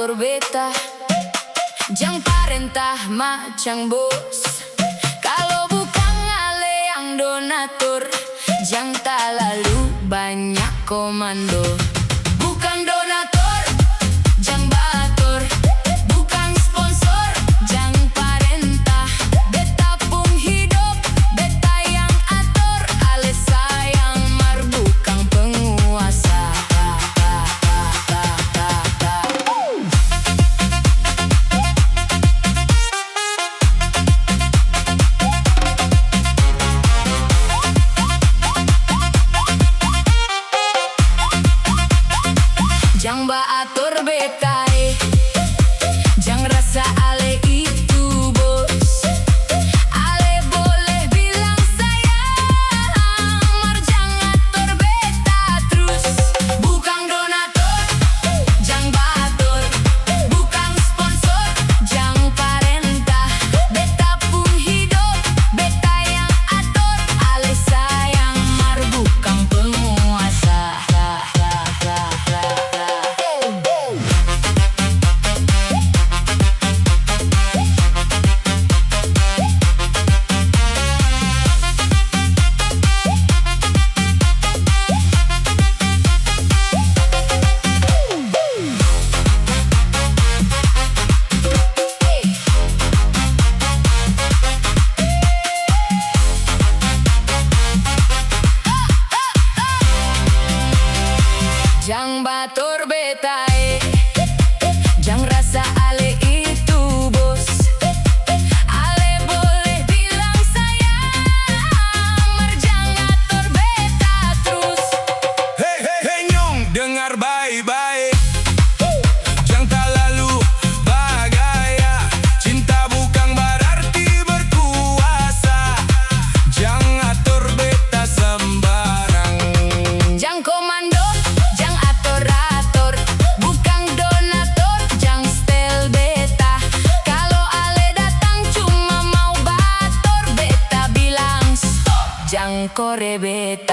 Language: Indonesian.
atur beta, jang parentah macang bos. Kalau bukan ale yang donatur, jang tak lalu banyak komando. Bukan donatur, jang batur. Bukan sponsor, jang parentah. Beta pun hidup, beta yang atur. Ale sayang mar bukan penguasa. Jang baatur betai, jang rasa ale itu bos. Ale boleh bilang sayang, mar jang atur beta terus. Bukan donatur, jang baatur. Bukan sponsor, jang parentah. Beta pun hidup, beta yang atur. Ale sayang mar bukan penguasa. Jang batur betai, jang rasa ale itu bos. Ale boleh bilang sayang, mar jang atur beta terus. Hei hei hei nyong, dengar baik-baik. Jang tak lalu bagaya. Cinta bukan berarti berkuasa. Jang atur beta sembarang. Jang komando, jang atur-atur. Bukan donatur, jang setel beta. Kalau ale datang cuma mau batur, beta bilang stop, jang kore beta.